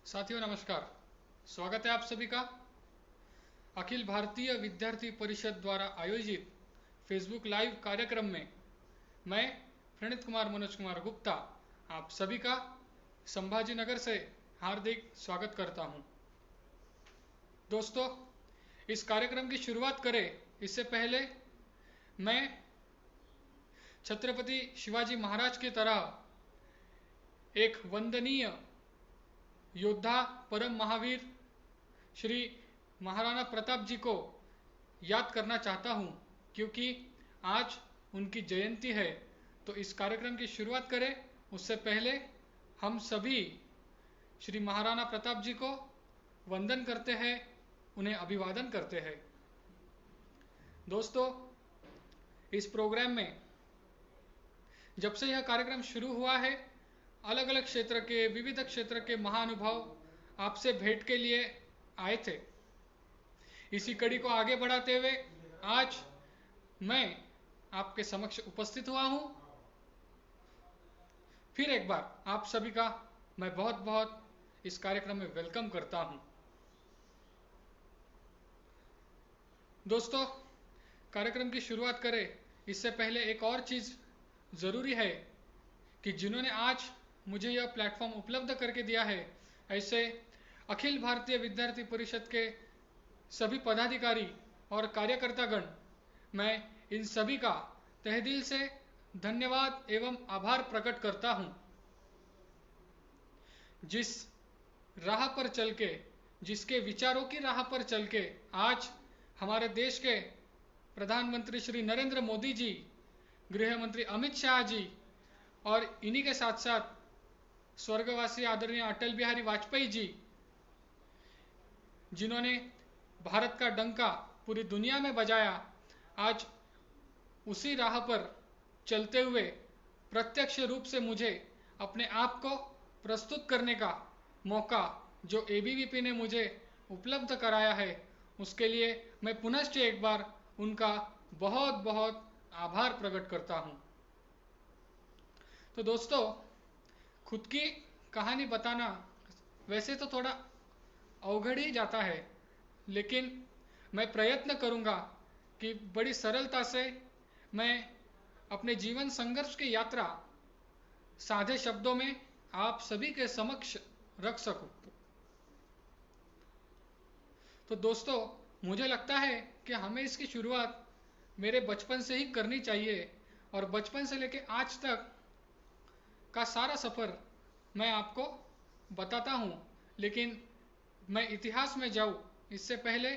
साथियों नमस्कार। स्वागत है आप सभी का अखिल भारतीय विद्यार्थी परिषद द्वारा आयोजित फेसबुक लाइव कार्यक्रम में। मैं प्रणीत कुमार मनोज कुमार गुप्ता आप सभी का संभाजी नगर से हार्दिक स्वागत करता हूं। दोस्तों, इस कार्यक्रम की शुरुआत करें इससे पहले मैं छत्रपति शिवाजी महाराज की तरह एक वंदनीय योद्धा परम महावीर श्री महाराणा प्रताप जी को याद करना चाहता हूं, क्योंकि आज उनकी जयंती है। तो इस कार्यक्रम की शुरुआत करें उससे पहले हम सभी श्री महाराणा प्रताप जी को वंदन करते हैं, उन्हें अभिवादन करते हैं। दोस्तों, इस प्रोग्राम में जब से यह कार्यक्रम शुरू हुआ है, अलग अलग क्षेत्र के विविध क्षेत्र के महानुभाव आपसे भेंट के लिए आए थे। इसी कड़ी को आगे बढ़ाते हुए आज मैं आपके समक्ष उपस्थित हुआ हूं। फिर एक बार आप सभी का मैं बहुत बहुत इस कार्यक्रम में वेलकम करता हूं। दोस्तों, कार्यक्रम की शुरुआत करें इससे पहले एक और चीज जरूरी है कि जिन्होंने आज मुझे यह प्लेटफॉर्म उपलब्ध करके दिया है, ऐसे अखिल भारतीय विद्यार्थी परिषद के सभी पदाधिकारी और कार्यकर्तागण, मैं इन सभी का तहे दिल से धन्यवाद एवं आभार प्रकट करता हूं। जिस राह पर चल के, जिसके विचारों की राह पर चल के आज हमारे देश के प्रधानमंत्री श्री नरेंद्र मोदी जी, गृह मंत्री अमित शाह जी और इन्हीं के साथ साथ स्वर्गवासी आदरणीय अटल बिहारी वाजपेयी जी, जिन्होंने भारत का डंका पूरी दुनिया में बजाया, आज उसी राह पर चलते हुए प्रत्यक्ष रूप से मुझे अपने आप को प्रस्तुत करने का मौका जो एबीवीपी ने मुझे उपलब्ध कराया है, उसके लिए मैं पुनश्च एक बार उनका बहुत बहुत आभार प्रकट करता हूं। तो दोस्तों, खुद की कहानी बताना वैसे तो थोड़ा अवघड़ ही जाता है, लेकिन मैं प्रयत्न करूंगा कि बड़ी सरलता से मैं अपने जीवन संघर्ष की यात्रा सादे शब्दों में आप सभी के समक्ष रख सकूं। तो दोस्तों, मुझे लगता है कि हमें इसकी शुरुआत मेरे बचपन से ही करनी चाहिए, और बचपन से लेकर आज तक का सारा सफर मैं आपको बताता हूं। लेकिन मैं इतिहास में जाऊं इससे पहले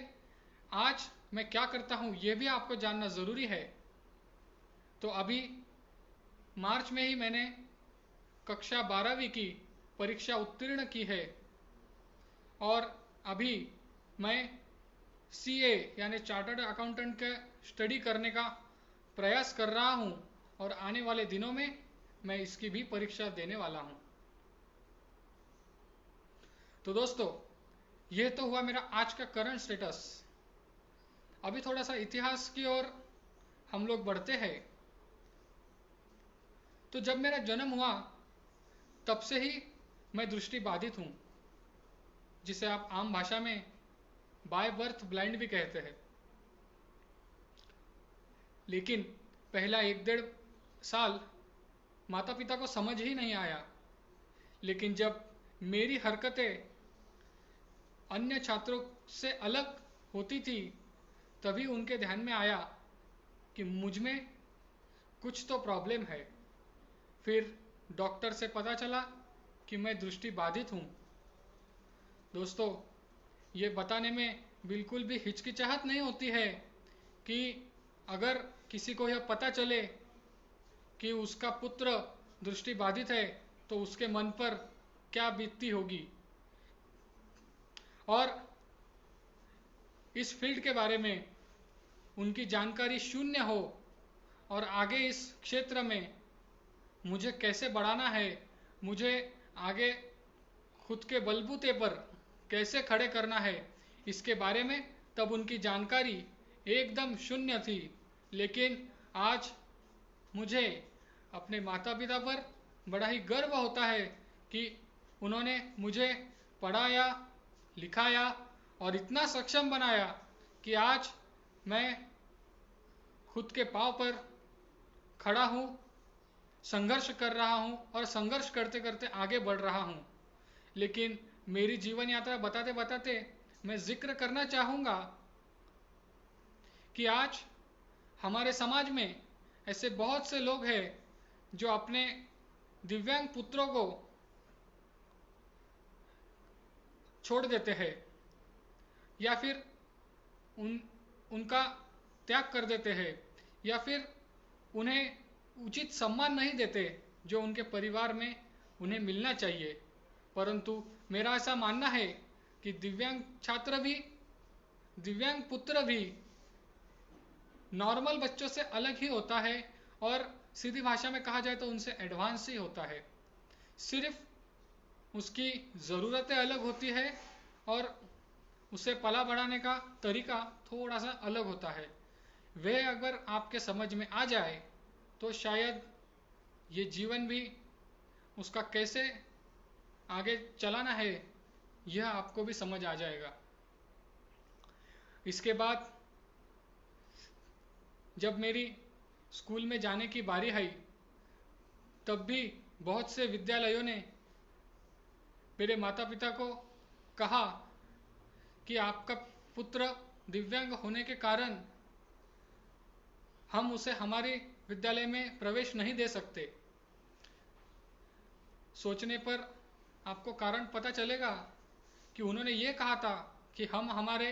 आज मैं क्या करता हूं यह भी आपको जानना जरूरी है। तो अभी मार्च में ही मैंने कक्षा 12वीं की परीक्षा उत्तीर्ण की है, और अभी मैं सीए यानी चार्टर्ड अकाउंटेंट का स्टडी करने का प्रयास कर रहा हूं, और आने वाले दिनों में मैं इसकी भी परीक्षा देने वाला हूं। तो दोस्तों, यह तो हुआ मेरा आज का करंट स्टेटस। अभी थोड़ा सा इतिहास की ओर हम लोग बढ़ते हैं। तो जब मेरा जन्म हुआ तब से ही मैं दृष्टि बाधित हूं, जिसे आप आम भाषा में बाय बर्थ ब्लाइंड भी कहते हैं। लेकिन पहला 1-1.5 साल माता पिता को समझ ही नहीं आया। लेकिन जब मेरी हरकतें अन्य छात्रों से अलग होती थी, तभी उनके ध्यान में आया कि मुझ में कुछ तो प्रॉब्लम है। फिर डॉक्टर से पता चला कि मैं दृष्टि बाधित हूं। दोस्तों, ये बताने में बिल्कुल भी हिचकिचाहट नहीं होती है कि अगर किसी को यह पता चले कि उसका पुत्र दृष्टि बाधित है तो उसके मन पर क्या बीतती होगी। और इस फील्ड के बारे में उनकी जानकारी शून्य हो, और आगे इस क्षेत्र में मुझे कैसे बढ़ाना है, मुझे आगे खुद के बलबूते पर कैसे खड़े करना है, इसके बारे में तब उनकी जानकारी एकदम शून्य थी। लेकिन आज मुझे अपने माता पिता पर बड़ा ही गर्व होता है कि उन्होंने मुझे पढ़ाया, लिखाया और इतना सक्षम बनाया कि आज मैं खुद के पांव पर खड़ा हूँ, संघर्ष कर रहा हूँ और संघर्ष करते करते आगे बढ़ रहा हूँ। लेकिन मेरी जीवन यात्रा बताते बताते मैं जिक्र करना चाहूँगा कि आज हमारे समाज में ऐसे बहुत से लोग हैं जो अपने दिव्यांग पुत्रों को छोड़ देते हैं या फिर उनका त्याग कर देते हैं या फिर उन्हें उचित सम्मान नहीं देते जो उनके परिवार में उन्हें मिलना चाहिए। परंतु मेरा ऐसा मानना है कि दिव्यांग छात्र भी, दिव्यांग पुत्र भी नॉर्मल बच्चों से अलग ही होता है और सीधी भाषा में कहा जाए तो उनसे एडवांस ही होता है। सिर्फ उसकी ज़रूरतें अलग होती है और उसे पला बढ़ाने का तरीका थोड़ा सा अलग होता है। वह अगर आपके समझ में आ जाए तो शायद ये जीवन भी उसका कैसे आगे चलाना है यह आपको भी समझ आ जाएगा। इसके बाद जब मेरी स्कूल में जाने की बारी आई तब भी बहुत से विद्यालयों ने मेरे माता पिता को कहा कि आपका पुत्र दिव्यांग होने के कारण हम उसे हमारे विद्यालय में प्रवेश नहीं दे सकते। सोचने पर आपको कारण पता चलेगा कि उन्होंने ये कहा था कि हम हमारे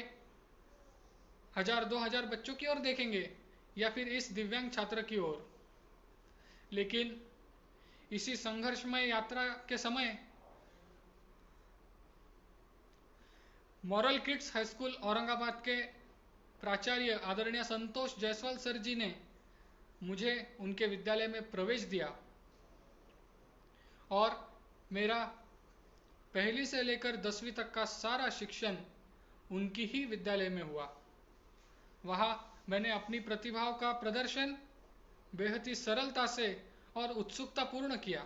1000-2000 बच्चों की ओर देखेंगे या फिर इस दिव्यांग छात्र की ओर। लेकिन इसी संघर्षमय यात्रा के समय moral kids high school Aurangabad के प्राचार्य आदरणीय संतोष जायसवाल सर जी ने मुझे उनके विद्यालय में प्रवेश दिया और मेरा पहली से लेकर 10वीं तक का सारा शिक्षण उनकी ही विद्यालय में हुआ। वहाँ मैंने अपनी प्रतिभाओं का प्रदर्शन बेहद ही सरलता से और उत्सुकता पूर्ण किया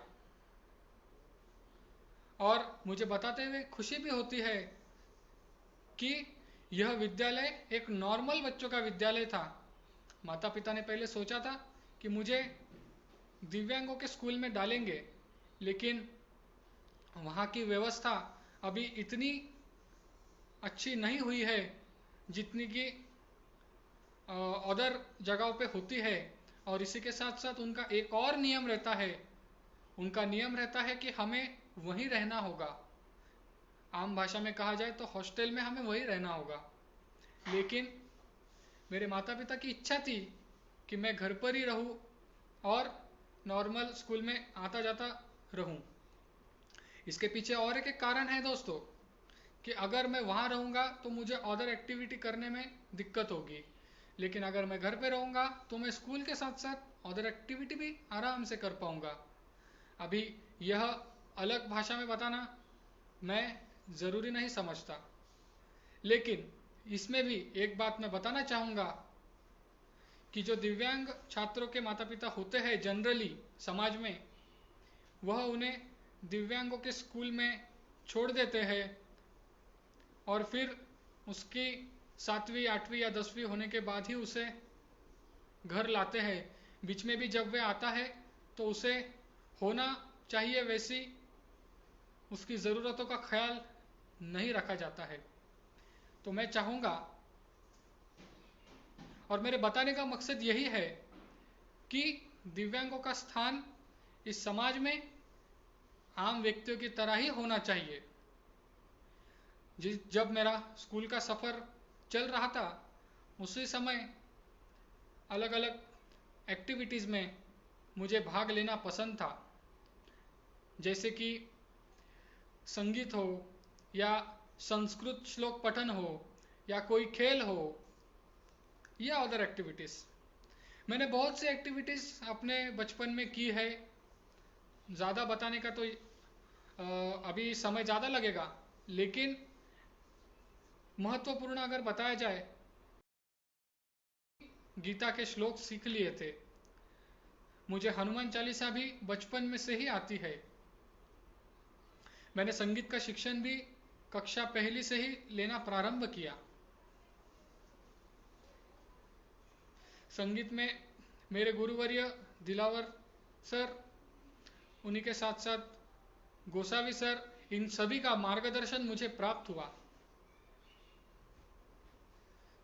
और मुझे बताते हुए खुशी भी होती है कि यह विद्यालय एक नॉर्मल बच्चों का विद्यालय था। माता पिता ने पहले सोचा था कि मुझे दिव्यांगों के स्कूल में डालेंगे, लेकिन वहाँ की व्यवस्था अभी इतनी अच्छी नहीं हुई है जितनी कि अदर जगहों पे होती है। और इसी के साथ साथ उनका एक और नियम रहता है, उनका नियम रहता है कि हमें वहीं रहना होगा। आम भाषा में कहा जाए तो हॉस्टल में हमें वहीं रहना होगा। लेकिन मेरे माता पिता की इच्छा थी कि मैं घर पर ही रहूं और नॉर्मल स्कूल में आता जाता रहूं। इसके पीछे और एक कारण है दोस्तों कि अगर मैं वहाँ रहूँगा तो मुझे अदर एक्टिविटी करने में दिक्कत होगी, लेकिन अगर मैं घर पे रहूँगा तो मैं स्कूल के साथ साथ अदर एक्टिविटी भी आराम से कर पाऊँगा। अभी यह अलग भाषा में बताना मैं ज़रूरी नहीं समझता, लेकिन इसमें भी एक बात मैं बताना चाहूँगा कि जो दिव्यांग छात्रों के माता पिता होते हैं जनरली समाज में, वह उन्हें दिव्यांगों के स्कूल में छोड़ देते हैं और फिर उसकी 7वीं 8वीं या 10वीं होने के बाद ही उसे घर लाते हैं। बीच में भी जब वह आता है तो उसे होना चाहिए वैसी उसकी ज़रूरतों का ख्याल नहीं रखा जाता है। तो मैं चाहूँगा और मेरे बताने का मकसद यही है कि दिव्यांगों का स्थान इस समाज में आम व्यक्तियों की तरह ही होना चाहिए। जब मेरा स्कूल का सफ़र चल रहा था उसी समय अलग अलग एक्टिविटीज़ में मुझे भाग लेना पसंद था, जैसे कि संगीत हो या संस्कृत श्लोक पठन हो या कोई खेल हो या अदर एक्टिविटीज़। मैंने बहुत सी एक्टिविटीज़ अपने बचपन में की है। ज़्यादा बताने का तो अभी समय ज़्यादा लगेगा, लेकिन महत्वपूर्ण अगर बताया जाए, गीता के श्लोक सीख लिए थे। मुझे हनुमान चालीसा भी बचपन में से ही आती है। मैंने संगीत का शिक्षण भी कक्षा पहली से ही लेना प्रारंभ किया। संगीत में मेरे गुरुवर्य दिलावर सर, उन्हीं के साथ साथ गोसावी सर, इन सभी का मार्गदर्शन मुझे प्राप्त हुआ।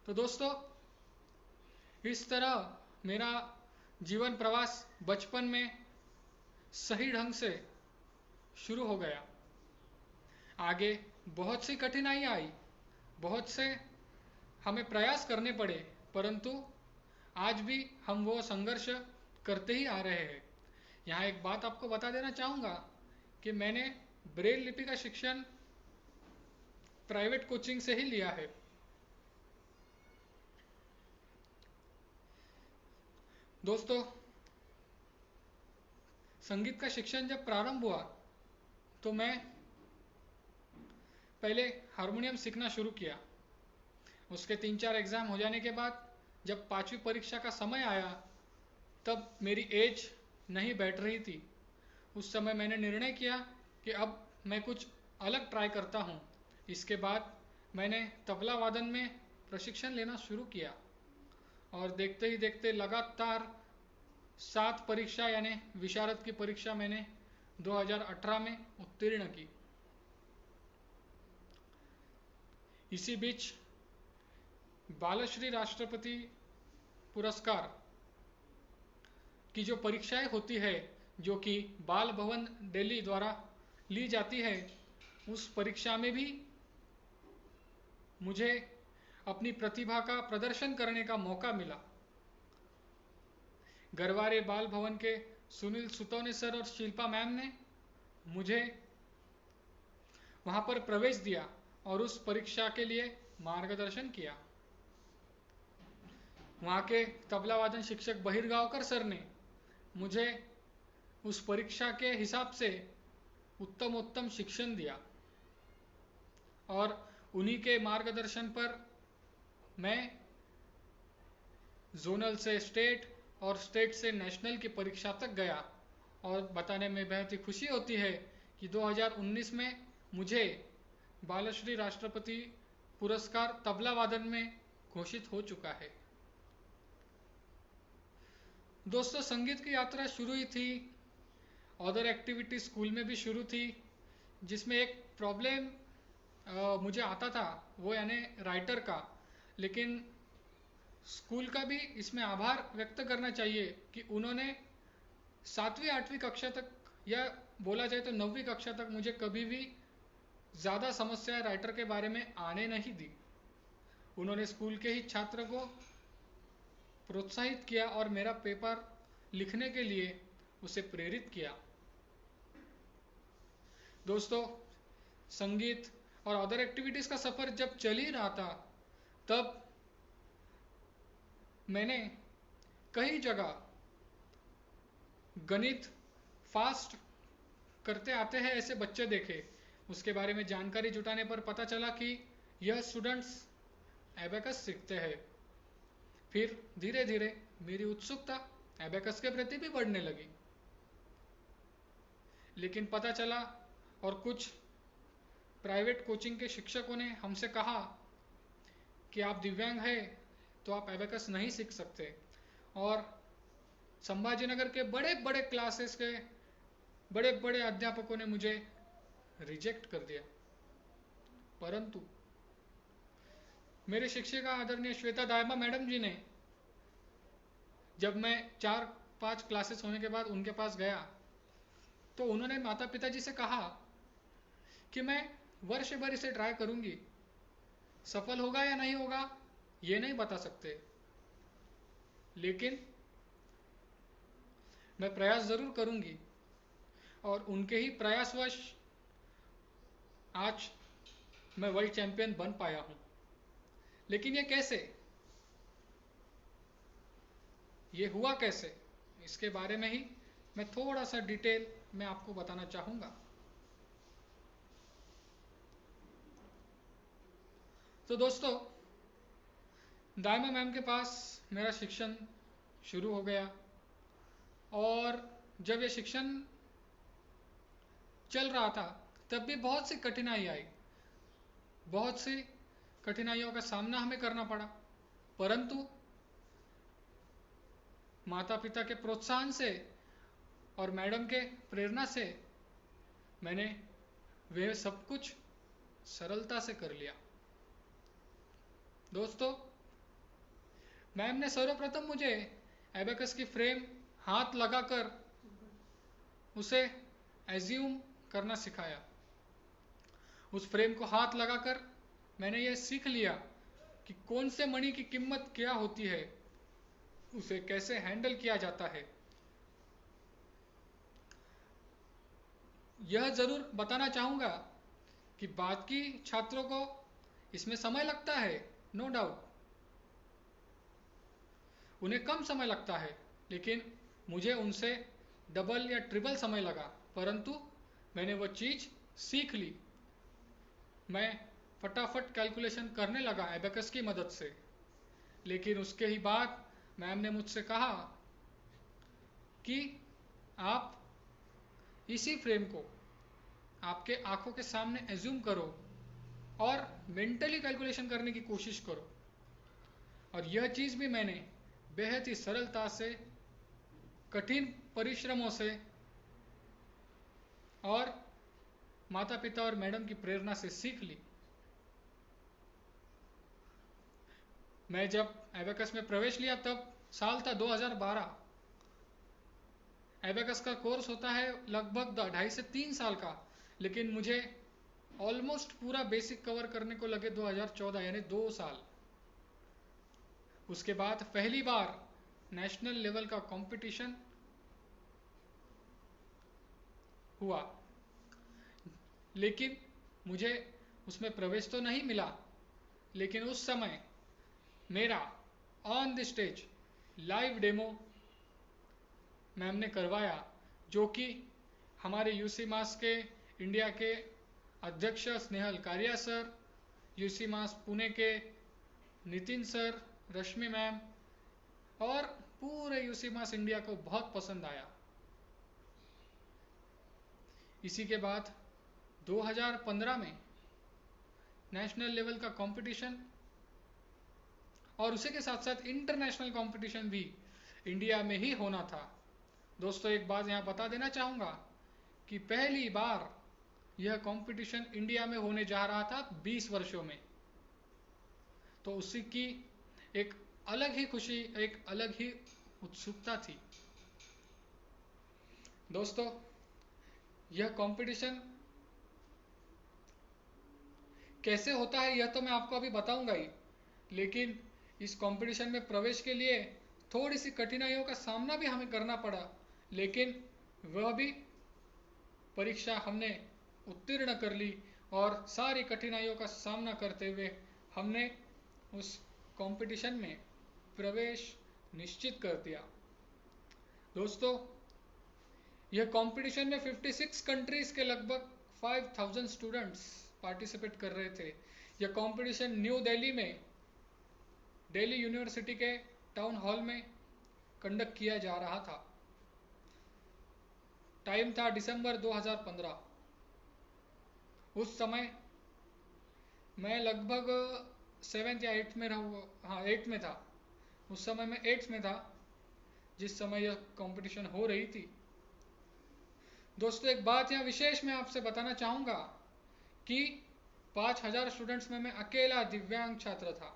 तो दोस्तों, इस तरह मेरा जीवन प्रवास बचपन में सही ढंग से शुरू हो गया। आगे बहुत सी कठिनाइयाँ आई, बहुत से हमें प्रयास करने पड़े, परंतु आज भी हम वो संघर्ष करते ही आ रहे हैं। यहाँ एक बात आपको बता देना चाहूँगा कि मैंने ब्रेल लिपि का शिक्षण प्राइवेट कोचिंग से ही लिया है। दोस्तों, संगीत का शिक्षण जब प्रारंभ हुआ तो मैं पहले हारमोनियम सीखना शुरू किया। उसके 3-4 एग्ज़ाम हो जाने के बाद जब 5वीं परीक्षा का समय आया, तब मेरी एज नहीं बैठ रही थी। उस समय मैंने निर्णय किया कि अब मैं कुछ अलग ट्राई करता हूँ। इसके बाद मैंने तबला वादन में प्रशिक्षण लेना शुरू किया और देखते ही देखते लगातार 7 परीक्षा यानी विशारद की परीक्षा मैंने 2018 में उत्तीर्ण की। इसी बीच बालश्री राष्ट्रपति पुरस्कार की जो परीक्षाएं होती है, जो कि बाल भवन दिल्ली द्वारा ली जाती है, उस परीक्षा में भी मुझे अपनी प्रतिभा का प्रदर्शन करने का मौका मिला। गरवारे बाल भवन के सुनील सुतौने सर और शिल्पा मैम ने मुझे वहां पर प्रवेश दिया और उस परीक्षा के लिए मार्गदर्शन किया। वहाँ के तबला वादन शिक्षक बहिरगांवकर सर ने मुझे उस परीक्षा के हिसाब से उत्तम शिक्षण दिया और उन्हीं के मार्गदर्शन पर मैं जोनल से स्टेट और स्टेट से नेशनल की परीक्षा तक गया। और बताने में बेहद ही खुशी होती है कि 2019 में मुझे बालश्री राष्ट्रपति पुरस्कार तबला वादन में घोषित हो चुका है। दोस्तों, संगीत की यात्रा शुरू ही थी, अदर एक्टिविटी स्कूल में भी शुरू थी, जिसमें एक प्रॉब्लम मुझे आता था, वो यानी राइटर का। लेकिन स्कूल का भी इसमें आभार व्यक्त करना चाहिए कि उन्होंने 7वीं 8वीं कक्षा तक, या बोला जाए तो 9वीं कक्षा तक, मुझे कभी भी ज़्यादा समस्या राइटर के बारे में आने नहीं दी। उन्होंने स्कूल के ही छात्र को प्रोत्साहित किया और मेरा पेपर लिखने के लिए उसे प्रेरित किया। दोस्तों, संगीत और अदर एक्टिविटीज़ का सफ़र जब चल ही रहा था, तब मैंने कई जगह गणित फास्ट करते आते हैं ऐसे बच्चे देखे। उसके बारे में जानकारी जुटाने पर पता चला कि यह स्टूडेंट्स एबेकस सीखते हैं। फिर धीरे धीरे मेरी उत्सुकता एबेकस के प्रति भी बढ़ने लगी। लेकिन पता चला और कुछ प्राइवेट कोचिंग के शिक्षकों ने हमसे कहा कि आप दिव्यांग हैं तो आप एबेकस नहीं सीख सकते, और संभाजीनगर के बड़े बड़े क्लासेस के बड़े बड़े अध्यापकों ने मुझे रिजेक्ट कर दिया। परंतु मेरे शिक्षिका आदरणीय श्वेता दायमा मैडम जी ने, जब मैं 4-5 क्लासेस होने के बाद उनके पास गया, तो उन्होंने माता पिता जी से कहा कि मैं वर्ष भर इसे ट्राई करूंगी, सफल होगा या नहीं होगा ये नहीं बता सकते, लेकिन मैं प्रयास जरूर करूंगी। और उनके ही प्रयासवश आज मैं वर्ल्ड चैंपियन बन पाया हूं। लेकिन ये कैसे, ये हुआ कैसे, इसके बारे में ही मैं थोड़ा सा डिटेल में आपको बताना चाहूँगा। तो दोस्तों, दायमा मैम के पास मेरा शिक्षण शुरू हो गया, और जब ये शिक्षण चल रहा था तब भी बहुत सी कठिनाई आई। बहुत सी कठिनाइयों का सामना हमें करना पड़ा, परंतु माता पिता के प्रोत्साहन से और मैडम के प्रेरणा से मैंने वह सब कुछ सरलता से कर लिया। दोस्तों, मैम ने सर्वप्रथम मुझे एबेकस की फ्रेम हाथ लगाकर उसे एज्यूम करना सिखाया। उस फ्रेम को हाथ लगाकर मैंने यह सीख लिया कि कौन से मणि की कीमत क्या होती है, उसे कैसे हैंडल किया जाता है। यह जरूर बताना चाहूँगा कि बाकी छात्रों को इसमें समय लगता है, नो डाउट, उन्हें कम समय लगता है, लेकिन मुझे उनसे डबल या ट्रिपल समय लगा, परंतु मैंने वो चीज़ सीख ली। मैं फटाफट कैलकुलेशन करने लगा एबेकस की मदद से। लेकिन उसके ही बाद मैम ने मुझसे कहा कि आप इसी फ्रेम को आपके आंखों के सामने एज्यूम करो और मेंटली कैलकुलेशन करने की कोशिश करो। और यह चीज़ भी मैंने बेहद ही सरलता से, कठिन परिश्रमों से और माता पिता और मैडम की प्रेरणा से सीख ली। मैं जब एबेकस में प्रवेश लिया तब साल था 2012। एबेकस का कोर्स होता है लगभग 2.5 से 3 साल का, लेकिन मुझे ऑलमोस्ट पूरा बेसिक कवर करने को लगे 2014, यानी 2 साल। उसके बाद पहली बार नेशनल लेवल का कंपटीशन हुआ, लेकिन मुझे उसमें प्रवेश तो नहीं मिला। लेकिन उस समय मेरा on the stage live demo ma'am ने करवाया, जो कि हमारे यूसी मास के इंडिया के अध्यक्ष स्नेहल कारिया सर, यूसी मास पुणे के नितिन सर, रश्मि मैम और पूरे यूसी मास इंडिया को बहुत पसंद आया। इसी के बाद 2015 में नेशनल लेवल का कंपटीशन और उसी के साथ साथ इंटरनेशनल कंपटीशन भी इंडिया में ही होना था। दोस्तों, एक बात यहाँ बता देना चाहूँगा कि पहली बार यह कंपटीशन इंडिया में होने जा रहा था 20 वर्षों में। तो उसी की एक अलग ही खुशी, एक अलग ही उत्सुकता थी। दोस्तों, यह कंपटीशन कैसे होता है यह तो मैं आपको अभी बताऊंगा ही, लेकिन इस कंपटीशन में प्रवेश के लिए थोड़ी सी कठिनाइयों का सामना भी हमें करना पड़ा, लेकिन वह भी परीक्षा हमने उत्तीर्ण कर ली और सारी कठिनाइयों का सामना करते हुए हमने उस कंपटीशन में प्रवेश निश्चित कर दिया। दोस्तों, यह कंपटीशन में 56 कंट्रीज के लगभग 5000 स्टूडेंट्स पार्टिसिपेट कर रहे थे। यह कंपटीशन न्यू दिल्ली में दिल्ली यूनिवर्सिटी के टाउन हॉल में कंडक्ट किया जा रहा था। टाइम था दिसंबर 2015। उस समय मैं लगभग 7th या 8th में रहूँ, हाँ 8th में था। उस समय मैं 8th में था जिस समय यह कंपटीशन हो रही थी। दोस्तों, एक बात यहाँ विशेष मैं आपसे बताना चाहूँगा कि 5000 स्टूडेंट्स में मैं अकेला दिव्यांग छात्र था,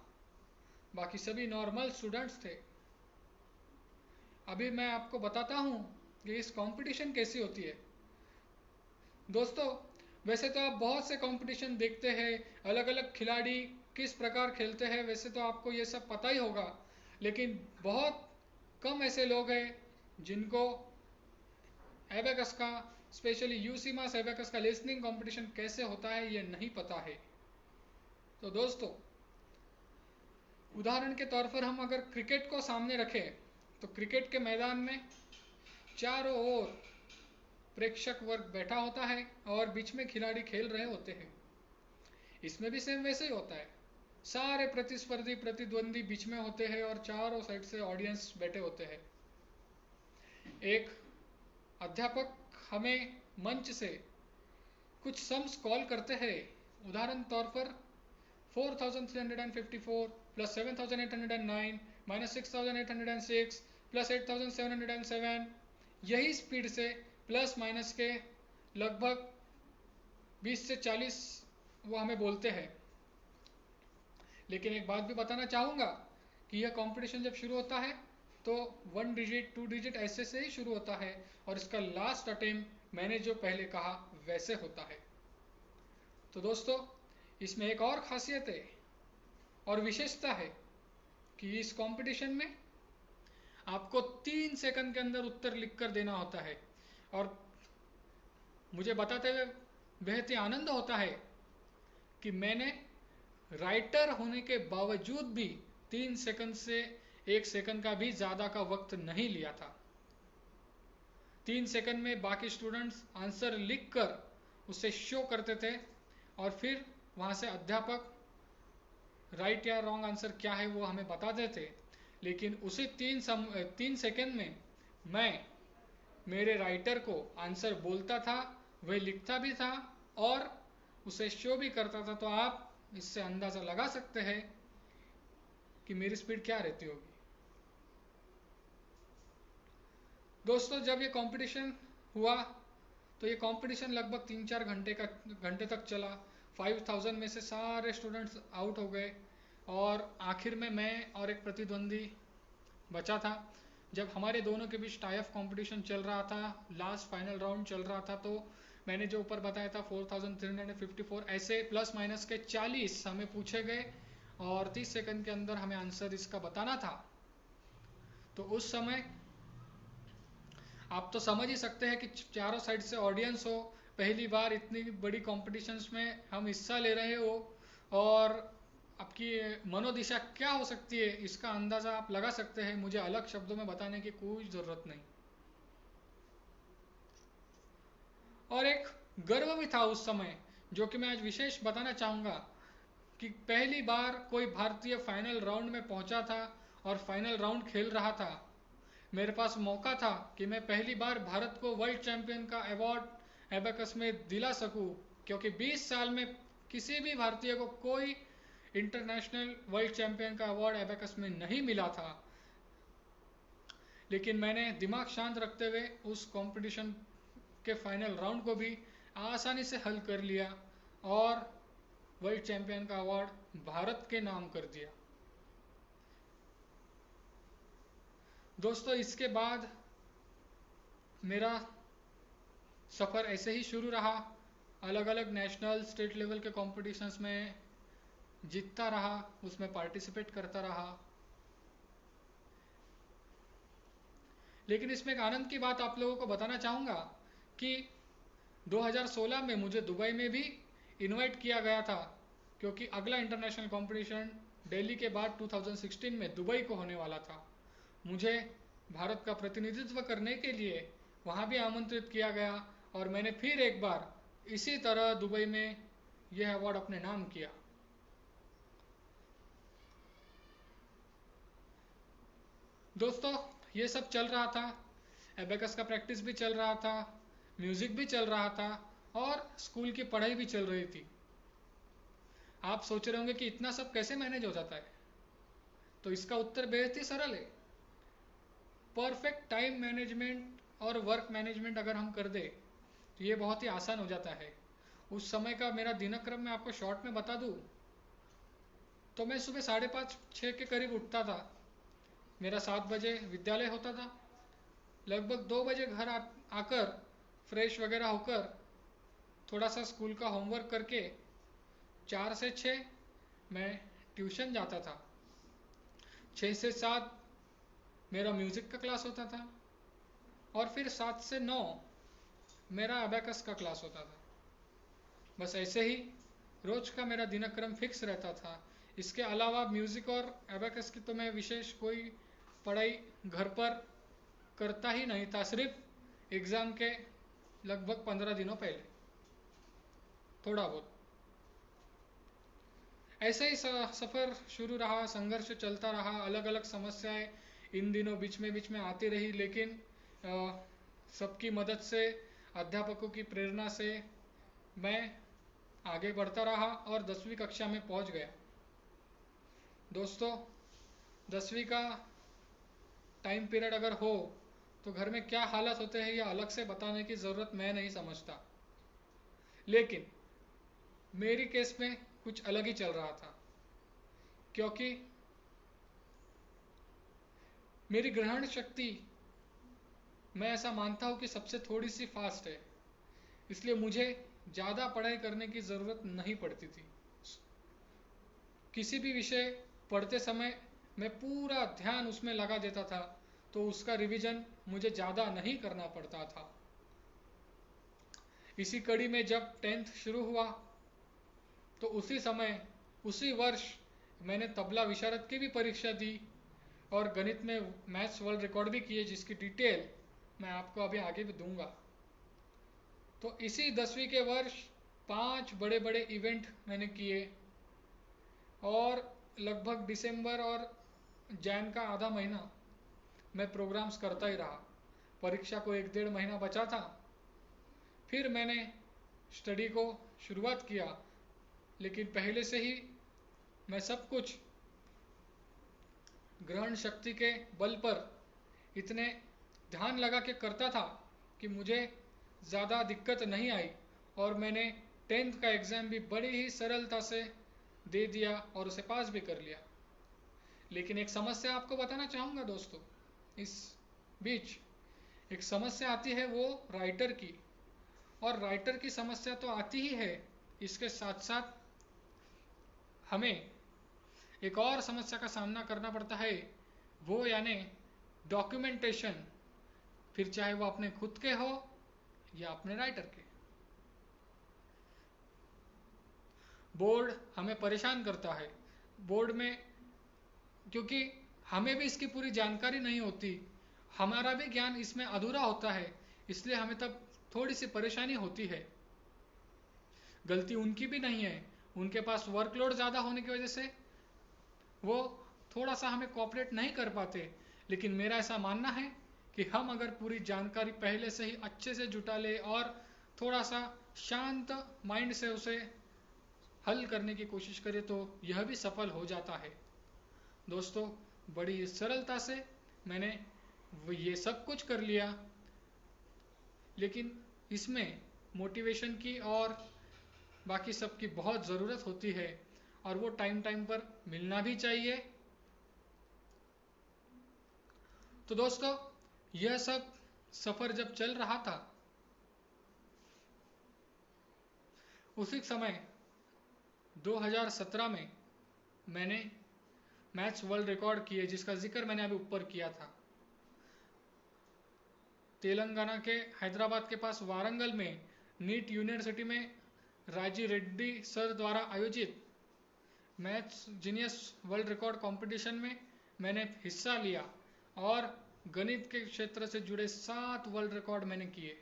बाकी सभी नॉर्मल स्टूडेंट्स थे। अभी मैं आपको बताता हूँ कि इस कंपटीशन कैसी होती है। दोस्तों, वैसे तो आप बहुत से कंपटीशन देखते हैं, अलग अलग खिलाड़ी किस प्रकार खेलते हैं, वैसे तो आपको ये सब पता ही होगा, लेकिन बहुत कम ऐसे लोग हैं जिनको एबेकस का, स्पेशली यूसी मास एबेकस का लिसनिंग कंपटीशन कैसे होता है ये नहीं पता है। तो दोस्तों, उदाहरण के तौर पर हम अगर क्रिकेट को सामने रखें तो क्रिकेट के मैदान में चारों ओर प्रेक्षक वर्ग बैठा होता है और बीच में खिलाड़ी खेल रहे होते हैं। इसमें भी सेम वैसे ही होता है, सारे प्रतिस्पर्धी प्रतिद्वंदी बीच में होते हैं और चारों साइड से ऑडियंस बैठे होते हैं। एक अध्यापक हमें मंच से कुछ सम्स कॉल करते हैं। उदाहरण तौर पर 4354 प्लस 7809 माइनस 6806 प्लस 8707, यही स्पीड से प्लस माइनस के लगभग 20 से 40 वो हमें बोलते हैं। लेकिन एक बात भी बताना चाहूँगा कि यह कंपटीशन जब शुरू होता है तो 1 डिजिट 2 डिजिट ऐसे से ही शुरू होता है और इसका लास्ट अटेम्प्ट मैंने जो पहले कहा वैसे होता है। तो दोस्तों, इसमें एक और खासियत है और विशेषता है कि इस कंपटीशन में आपको 3 सेकंड के अंदर उत्तर लिखकर देना होता है। और मुझे बताते हुए बेहद ही आनंद होता है कि मैंने राइटर होने के बावजूद भी 3 सेकंड से 1 सेकंड का भी ज़्यादा का वक्त नहीं लिया था। 3 सेकंड में बाकी स्टूडेंट्स आंसर लिखकर उसे शो करते थे और फिर वहाँ से अध्यापक राइट या रॉन्ग आंसर क्या है वो हमें बताते थे। लेकिन उसी 3 सेकंड में मैं मेरे राइटर को आंसर बोलता था, वह लिखता भी था और उसे शो भी करता था। तो आप इससे अंदाज़ा लगा सकते हैं कि मेरी स्पीड क्या रहती होगी। दोस्तों, जब ये कंपटीशन हुआ तो ये कंपटीशन लगभग 3-4 घंटे तक चला। 5000 में से सारे स्टूडेंट्स आउट हो गए और आखिर में मैं और एक प्रतिद्वंदी बचा था। जब हमारे दोनों के बीच टाई ऑफ कंपटीशन चल रहा था, लास्ट फाइनल राउंड चल रहा था, तो मैंने जो ऊपर बताया था 4354, ऐसे प्लस माइनस के 40 हमें पूछे गए और 30 सेकंड के अंदर हमें आंसर इसका बताना था। तो उस समय आप तो समझ ही सकते हैं कि चारों साइड से ऑडियंस हो, पहली बार इतनी बड़ी कॉम्पिटिशन्स में हम हिस्सा ले रहे हो और आपकी मनोदिशा क्या हो सकती है इसका अंदाज़ा आप लगा सकते हैं। मुझे अलग शब्दों में बताने की कोई ज़रूरत नहीं। और एक गर्व भी था उस समय, जो कि मैं आज विशेष बताना चाहूँगा कि पहली बार कोई भारतीय फाइनल राउंड में पहुंचा था और फाइनल राउंड खेल रहा था। मेरे पास मौका था कि मैं पहली बार भारत को वर्ल्ड चैंपियन का अवार्ड एबेकस में दिला सकूं, क्योंकि 20 साल में किसी भी भारतीय को कोई इंटरनेशनल वर्ल्ड चैंपियन का अवार्ड एबेकस में नहीं मिला था। लेकिन मैंने दिमाग शांत रखते हुए उस कंपटीशन के फाइनल राउंड को भी आसानी से हल कर लिया और वर्ल्ड चैंपियन का अवार्ड भारत के नाम कर दिया। दोस्तों, इसके बाद मेरा सफ़र ऐसे ही शुरू रहा। अलग अलग नेशनल स्टेट लेवल के कॉम्पिटिशन्स में जीतता रहा, उसमें पार्टिसिपेट करता रहा। लेकिन इसमें एक आनंद की बात आप लोगों को बताना चाहूँगा कि 2016 में मुझे दुबई में भी इनवाइट किया गया था, क्योंकि अगला इंटरनेशनल कंपटीशन दिल्ली के बाद 2016 में दुबई को होने वाला था। मुझे भारत का प्रतिनिधित्व करने के लिए वहाँ भी आमंत्रित किया गया और मैंने फिर एक बार इसी तरह दुबई में यह अवार्ड अपने नाम किया। दोस्तों, ये सब चल रहा था, एबेकस का प्रैक्टिस भी चल रहा था, म्यूज़िक भी चल रहा था और स्कूल की पढ़ाई भी चल रही थी। आप सोच रहे होंगे कि इतना सब कैसे मैनेज हो जाता है, तो इसका उत्तर बेहद ही सरल है। परफेक्ट टाइम मैनेजमेंट और वर्क मैनेजमेंट अगर हम कर दे तो ये बहुत ही आसान हो जाता है। उस समय का मेरा दिनक्रम मैं आपको शॉर्ट में बता दूं तो मैं सुबह 5:30-6 के करीब उठता था। मेरा 7 बजे विद्यालय होता था। लगभग 2 बजे घर आकर फ्रेश वगैरह होकर थोड़ा सा स्कूल का होमवर्क करके 4 से 6 मैं ट्यूशन जाता था। 6 से 7 मेरा म्यूज़िक का क्लास होता था और फिर 7 से 9 मेरा अबेकस का क्लास होता था। बस ऐसे ही रोज का मेरा दिनक्रम फिक्स रहता था। इसके अलावा म्यूज़िक और अबेकस की तो मैं विशेष कोई पढ़ाई घर पर करता ही नहीं था, सिर्फ एग्ज़ाम के लगभग 15 दिनों पहले थोड़ा बहुत। ऐसे ही सफ़र शुरू रहा, संघर्ष चलता रहा, अलग अलग समस्याएं इन दिनों बीच में आती रही, लेकिन सबकी मदद से, अध्यापकों की प्रेरणा से मैं आगे बढ़ता रहा और 10वीं कक्षा में पहुंच गया। दोस्तों, 10वीं का टाइम पीरियड अगर हो तो घर में क्या हालत होते हैं, यह अलग से बताने की ज़रूरत मैं नहीं समझता। लेकिन मेरी केस में कुछ अलग ही चल रहा था, क्योंकि मेरी ग्रहण शक्ति, मैं ऐसा मानता हूँ कि सबसे थोड़ी सी फास्ट है, इसलिए मुझे ज़्यादा पढ़ाई करने की ज़रूरत नहीं पड़ती थी। किसी भी विषय पढ़ते समय मैं पूरा ध्यान उसमें लगा देता था, तो उसका रिवीजन मुझे ज़्यादा नहीं करना पड़ता था। इसी कड़ी में जब 10th शुरू हुआ तो उसी समय, उसी वर्ष मैंने तबला विशारद की भी परीक्षा दी और गणित में मैथ्स वर्ल्ड रिकॉर्ड भी किए, जिसकी डिटेल मैं आपको अभी आगे भी दूंगा। तो इसी 10वीं के वर्ष 5 बड़े बड़े इवेंट मैंने किए और लगभग दिसंबर और जैन का आधा महीना मैं प्रोग्राम्स करता ही रहा। परीक्षा को 1-1.5 महीना बचा था, फिर मैंने स्टडी को शुरुआत किया, लेकिन पहले से ही मैं सब कुछ ग्रहण शक्ति के बल पर इतने ध्यान लगा के करता था कि मुझे ज़्यादा दिक्कत नहीं आई और मैंने 10th का एग्ज़ाम भी बड़ी ही सरलता से दे दिया और उसे पास भी कर लिया। लेकिन एक समस्या आपको बताना चाहूँगा दोस्तों, इस बीच एक समस्या आती है, वो राइटर की। और राइटर की समस्या तो आती ही है, इसके साथ साथ हमें एक और समस्या का सामना करना पड़ता है, वो यानी डॉक्यूमेंटेशन, फिर चाहे वो अपने खुद के हो या अपने राइटर के। बोर्ड हमें परेशान करता है, बोर्ड में, क्योंकि हमें भी इसकी पूरी जानकारी नहीं होती, हमारा भी ज्ञान इसमें अधूरा होता है, इसलिए हमें तब थोड़ी सी परेशानी होती है। गलती उनकी भी नहीं है, उनके पास वर्कलोड ज़्यादा होने की वजह से वो थोड़ा सा हमें कोऑपरेट नहीं कर पाते। लेकिन मेरा ऐसा मानना है कि हम अगर पूरी जानकारी पहले से ही अच्छे से जुटा ले और थोड़ा सा शांत माइंड से उसे हल करने की कोशिश करें तो यह भी सफल हो जाता है। दोस्तों, बड़ी सरलता से मैंने ये सब कुछ कर लिया, लेकिन इसमें मोटिवेशन की और बाकी सब की बहुत ज़रूरत होती है और वो टाइम टाइम पर मिलना भी चाहिए। तो दोस्तों, यह सब सफ़र जब चल रहा था, उसी समय 2017 में मैंने मैथ्स वर्ल्ड रिकॉर्ड किए, जिसका जिक्र मैंने अभी ऊपर किया था। तेलंगाना के हैदराबाद के पास वारंगल में नीट यूनिवर्सिटी में राजी रेड्डी सर द्वारा आयोजित maths genius world record competition में मैंने हिस्सा लिया और गणित के क्षेत्र से जुड़े 7 वर्ल्ड रिकॉर्ड मैंने किए।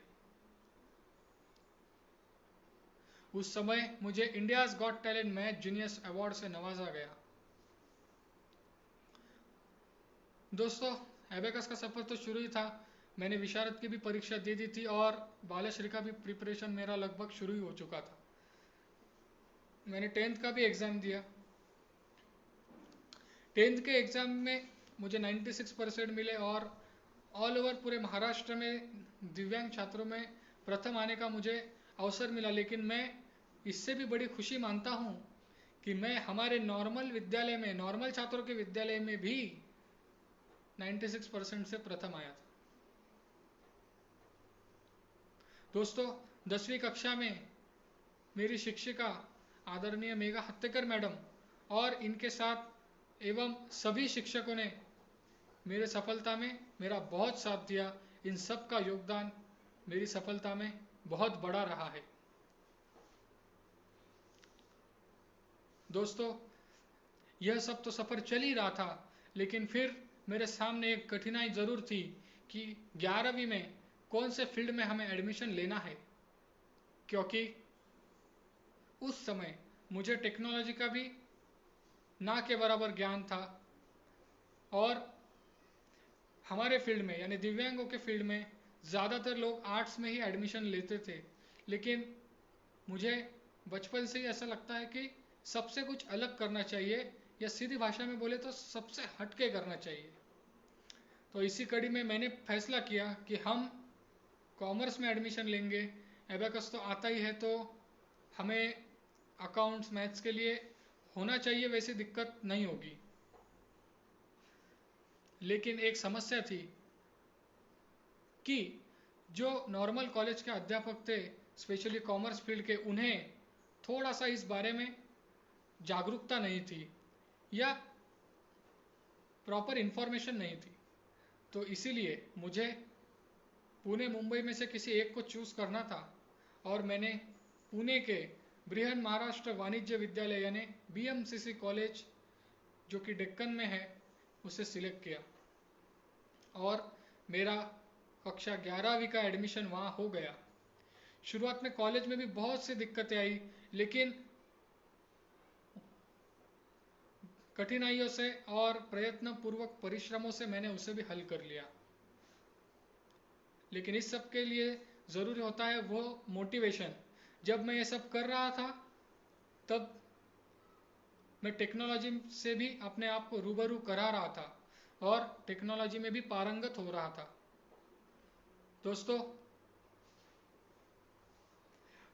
उस समय मुझे India's got talent math genius award से नवाजा गया। दोस्तों, एबेकस का सफ़र तो शुरू ही था, मैंने विशारद की भी परीक्षा दे दी थी और बालेश्वरी का भी प्रिपरेशन मेरा लगभग शुरू ही हो चुका था। मैंने 10th का भी एग्ज़ाम दिया। 10th के एग्ज़ाम में मुझे 96% मिले और ऑल ओवर पूरे महाराष्ट्र में दिव्यांग छात्रों में प्रथम आने का मुझे अवसर मिला। लेकिन मैं इससे भी बड़ी खुशी मानता हूँ कि मैं हमारे नॉर्मल विद्यालय में, नॉर्मल छात्रों के विद्यालय में भी 96% से प्रथम आया था। दोस्तों, 10वीं कक्षा में मेरी शिक्षिका आदरणीय मेघा हत्तेकर मैडम और इनके साथ एवं सभी शिक्षकों ने मेरे सफलता में मेरा बहुत साथ दिया। इन सब का योगदान मेरी सफलता में बहुत बड़ा रहा है। दोस्तों, यह सब तो सफ़र चल ही रहा था, लेकिन फिर मेरे सामने एक कठिनाई ज़रूर थी कि 11वीं में कौन से फील्ड में हमें एडमिशन लेना है, क्योंकि उस समय मुझे टेक्नोलॉजी का भी ना के बराबर ज्ञान था और हमारे फील्ड में यानी दिव्यांगों के फील्ड में ज़्यादातर लोग आर्ट्स में ही एडमिशन लेते थे। लेकिन मुझे बचपन से ही ऐसा लगता है कि सबसे कुछ अलग करना चाहिए, या सीधी भाषा में बोले तो सबसे हटके करना चाहिए। तो इसी कड़ी में मैंने फैसला किया कि हम कॉमर्स में एडमिशन लेंगे। एबेकस तो आता ही है, तो हमें अकाउंट्स मैथ्स के लिए होना चाहिए, वैसी दिक्कत नहीं होगी। लेकिन एक समस्या थी कि जो नॉर्मल कॉलेज के अध्यापक थे, स्पेशली कॉमर्स फील्ड के, उन्हें थोड़ा सा इस बारे में जागरूकता नहीं थी या प्रॉपर इन्फॉर्मेशन नहीं थी। तो इसीलिए मुझे पुणे मुंबई में से किसी एक को चूज़ करना था और मैंने पुणे के बृहन महाराष्ट्र वाणिज्य विद्यालय यानी BMCC कॉलेज जो कि डेक्कन में है उसे सिलेक्ट किया और मेरा कक्षा 11वीं का एडमिशन वहाँ हो गया। शुरुआत में कॉलेज में भी बहुत सी दिक्कतें आई, लेकिन कठिनाइयों से और प्रयत्न पूर्वक परिश्रमों से मैंने उसे भी हल कर लिया। लेकिन इस सब के लिए ज़रूरी होता है वो मोटिवेशन। जब मैं ये सब कर रहा था तब मैं टेक्नोलॉजी से भी अपने आप को रूबरू करा रहा था और टेक्नोलॉजी में भी पारंगत हो रहा था। दोस्तों,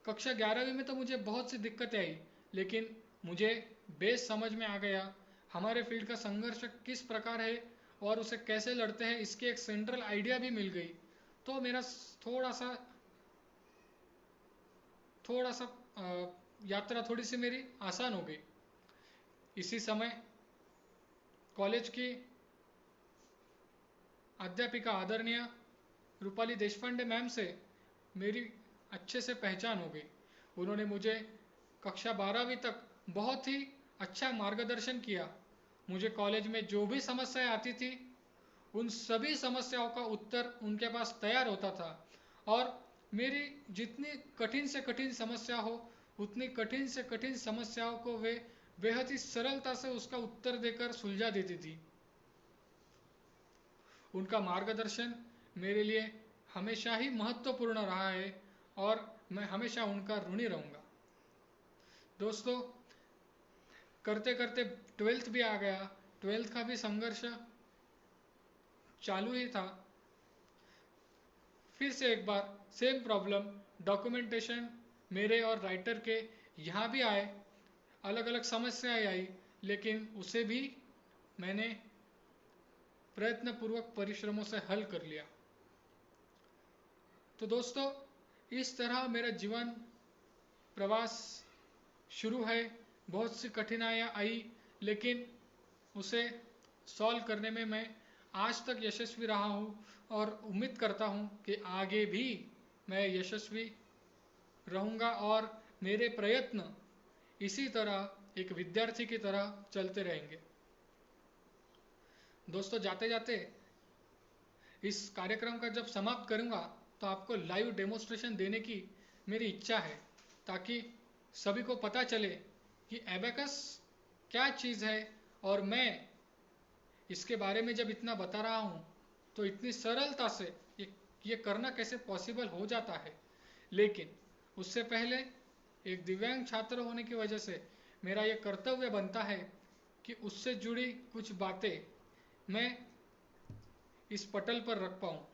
कक्षा 11वीं में तो मुझे बहुत सी दिक्कतें आई, लेकिन मुझे बेस समझ में आ गया। हमारे फील्ड का संघर्ष किस प्रकार है और उसे कैसे लड़ते हैं, इसकी एक सेंट्रल आइडिया भी मिल गई। तो मेरा थोड़ा सा यात्रा थोड़ी सी मेरी आसान हो गई। इसी समय कॉलेज की अध्यापिका आदरणीय रूपाली देशपांडे मैम से मेरी अच्छे से पहचान हो गई। उन्होंने मुझे कक्षा 12वीं तक बहुत ही अच्छा मार्गदर्शन किया। मुझे कॉलेज में जो भी समस्याएं आती थी उन सभी समस्याओं का उत्तर उनके पास तैयार होता था और मेरी जितनी कठिन से कठिन समस्या हो उतनी कठिन से कठिन समस्याओं को वे बेहद ही सरलता से उसका उत्तर देकर सुलझा देती थी। उनका मार्गदर्शन मेरे लिए हमेशा ही महत्वपूर्ण रहा है और मैं हमेशा उनका ऋणी रहूँगा। दोस्तों, करते करते 12th भी आ गया। 12th का भी संघर्ष चालू ही था। फिर से एक बार सेम प्रॉब्लम, डॉक्यूमेंटेशन मेरे और राइटर के यहाँ भी आए, अलग अलग समस्याएं आई, लेकिन उसे भी मैंने प्रयत्नपूर्वक परिश्रमों से हल कर लिया। तो दोस्तों, इस तरह मेरा जीवन प्रवास शुरू है। बहुत सी कठिनाइयाँ आई, लेकिन उसे सॉल्व करने में मैं आज तक यशस्वी रहा हूँ और उम्मीद करता हूँ कि आगे भी मैं यशस्वी रहूँगा और मेरे प्रयत्न इसी तरह एक विद्यार्थी की तरह चलते रहेंगे। दोस्तों, जाते जाते इस कार्यक्रम का जब समाप्त करूँगा तो आपको लाइव डेमोन्स्ट्रेशन देने की मेरी इच्छा है, ताकि सभी को पता चले कि एबेकस क्या चीज़ है और मैं इसके बारे में जब इतना बता रहा हूँ तो इतनी सरलता से ये करना कैसे पॉसिबल हो जाता है। लेकिन उससे पहले एक दिव्यांग छात्र होने की वजह से मेरा ये कर्तव्य बनता है कि उससे जुड़ी कुछ बातें मैं इस पटल पर रख पाऊँ।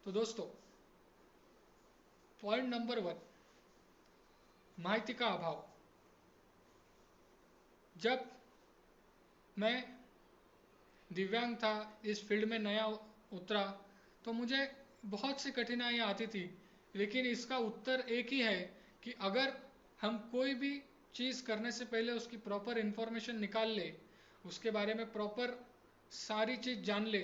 तो दोस्तों, पॉइंट नंबर 1, माहिती का अभाव। जब मैं दिव्यांग था, इस फील्ड में नया उतरा, तो मुझे बहुत सी कठिनाइयाँ आती थी, लेकिन इसका उत्तर एक ही है कि अगर हम कोई भी चीज़ करने से पहले उसकी प्रॉपर इन्फॉर्मेशन निकाल ले, उसके बारे में प्रॉपर सारी चीज़ जान ले,